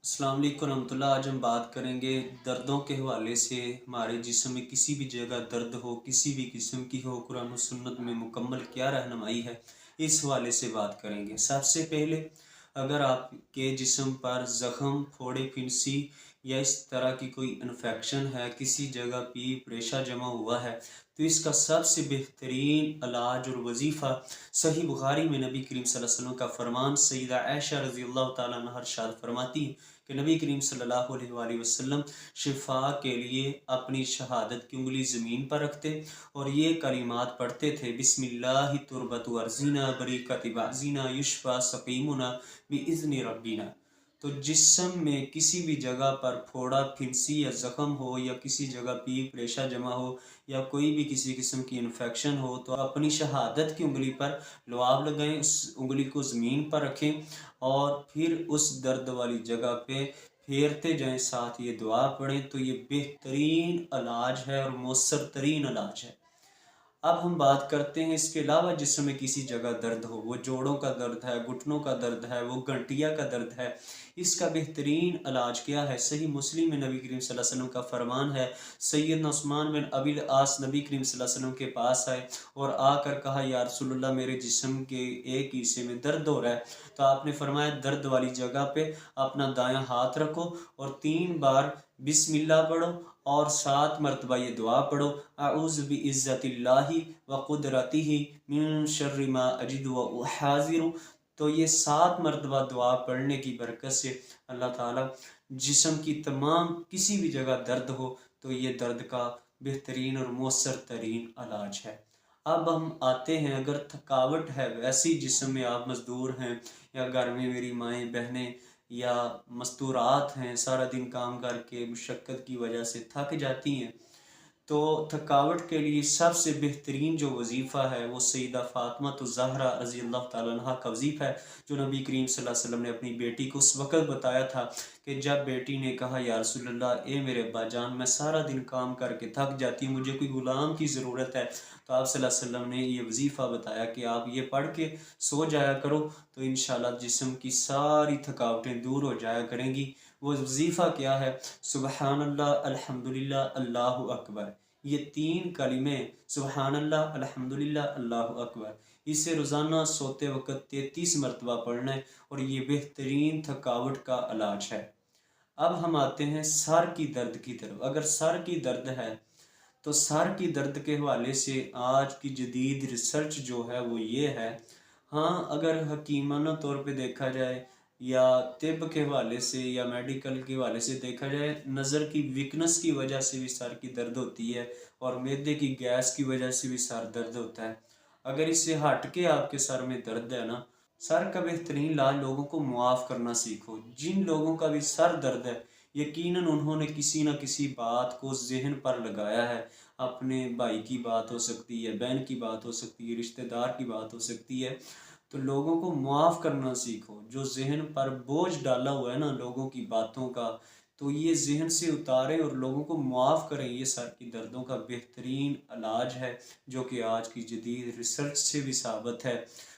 अस्सलाम वालेकुम रहमतुल्लाह। आज हम बात करेंगे दर्दों के हवाले से। हमारे जिस्म में किसी भी जगह दर्द हो, किसी भी किस्म की हो, कुरान और सुन्नत में मुकम्मल क्या रहनुमाई है, इस हवाले से बात करेंगे। सबसे पहले, अगर आपके जिस्म पर ज़ख़म, फोड़े, फिंसी या इस तरह की कोई इन्फेक्शन है, किसी जगह पीप रेशा जमा हुआ है, तो इसका सबसे बेहतरीन इलाज और वजीफ़ा सही बुखारी में नबी करीम सल्लल्लाहु अलैहि वसल्लम का फरमान, सईदा आयशा रज़ी अल्लाह ताला अन्हा इरशाद फरमाती कि नबी करीम सल्लल्लाहु अलैहि वसल्लम शिफा के लिए अपनी शहादत की उंगली ज़मीन पर रखते और ये कलिमात पढ़ते थे, बिस्मिल्लाहि तुरबतु अर्ज़िना बरीकति बाज़िना युशफा सकीमुना बिइज़्नि रब्बिना। तो जिस्म में किसी भी जगह पर फोड़ा, फिंसी या ज़ख़म हो, या किसी जगह पीप रेशा जमा हो, या कोई भी किसी किस्म की इन्फेक्शन हो, तो अपनी शहादत की उंगली पर लुआब लगाएं, उस उंगली को ज़मीन पर रखें और फिर उस दर्द वाली जगह पे फेरते जाएं, साथ ये दुआ पढ़ें। तो ये बेहतरीन इलाज है और मौसर तरीन इलाज है। अब हम बात करते हैं इसके अलावा जिसमें किसी जगह दर्द हो, वो जोड़ों का दर्द है, घुटनों का दर्द है, वो गंटिया का दर्द है, इसका बेहतरीन इलाज क्या है? सही मुस्लिम में नबी करीम सल्लल्लाहु अलैहि वसल्लम का फरमान है, सैयदना उस्मान बिन अबिल आस नबी करीम सल्लल्लाहु अलैहि वसल्लम के पास आए और आकर कहा, या रसूलुल्लाह मेरे जिस्म के एक हिस्से में दर्द हो रहा है। तो आपने फरमाया, दर्द वाली जगह पे अपना दायां हाथ रखो और 3 बार बिस्मिल्लाह पढ़ो और 7 मरतबा ये दुआ पढ़ो, आऊज़ु बिइज़्ज़तिल्लाहि व क़ुदरतिही मिन शर्रि मा अजिदु व उहाज़िरु। तो ये 7 मरतबा दुआ पढ़ने की बरकत से अल्लाह ताला जिस्म की तमाम किसी भी जगह दर्द हो तो ये दर्द का बेहतरीन और मौसर तरीन इलाज है। अब हम आते हैं, अगर थकावट है, वैसी जिस्म में आप मज़दूर हैं या घर में मेरी माएँ बहनें या मस्तूरात हैं, सारा दिन काम करके मुशक्क़त की वजह से थक जाती हैं, तो थकावट के लिए सबसे बेहतरीन जो वजीफ़ा है वो सईदा फ़ातिमा ज़हरा रज़ी अल्लाह ताला अन्हा का वजीफ़ा है, जो नबी करीम सल्लल्लाहु अलैहि वसल्लम ने अपनी बेटी को उस वक़्त बताया था कि जब बेटी ने कहा, या रसूल अल्लाह, ए मेरे अब्बा जान, मैं सारा दिन काम करके थक जाती हूँ, मुझे कोई ग़ुलाम की ज़रूरत है। तो आप सल्लल्लाहु अलैहि वसल्लम ने ये वजीफ़ा बताया कि आप ये पढ़ के सो जाया करो, तो इंशाअल्लाह जिस्म की सारी थकावटें दूर हो जाया करेंगी। वो वजीफ़ा क्या है? सुबहानल्लाह, अल्हम्दुलिल्लाह, अल्लाहु अकबर। ये 3 कलिमे, सुबहानल्लाह, अल्हम्दुलिल्लाह, अल्लाहु अकबर, इसे रोज़ाना सोते वक़्त 33 मरतबा पढ़ना है और ये बेहतरीन थकावट का इलाज है। अब हम आते हैं सर की दर्द की तरफ। अगर सर की दर्द है तो सर की दर्द के हवाले से आज की जदीद रिसर्च जो है वो ये है, हाँ, अगर हकीमाना तौर पे देखा जाए या तिब के हवाले से या मेडिकल के हवाले से देखा जाए, नज़र की वीकनेस की वजह से भी सर की दर्द होती है और मैदे की गैस की वजह से भी सर दर्द होता है। अगर इससे हट के आपके सर में दर्द है ना, सर का बेहतरीन इलाज, लोगों को मुआफ़ करना सीखो। जिन लोगों का भी सर दर्द है, यकीनन उन्होंने किसी न किसी बात को ज़हन पर लगाया है। अपने भाई की बात हो सकती है, बहन की बात हो सकती है, रिश्तेदार की बात हो सकती है। तो लोगों को मुआफ़ करना सीखो। जो ज़हन पर बोझ डाला हुआ है ना लोगों की बातों का, तो ये ज़हन से उतारें और लोगों को मुआफ़ करें। ये सर की दर्दों का बेहतरीन इलाज है जो कि आज की जदीद रिसर्च से भी साबित है।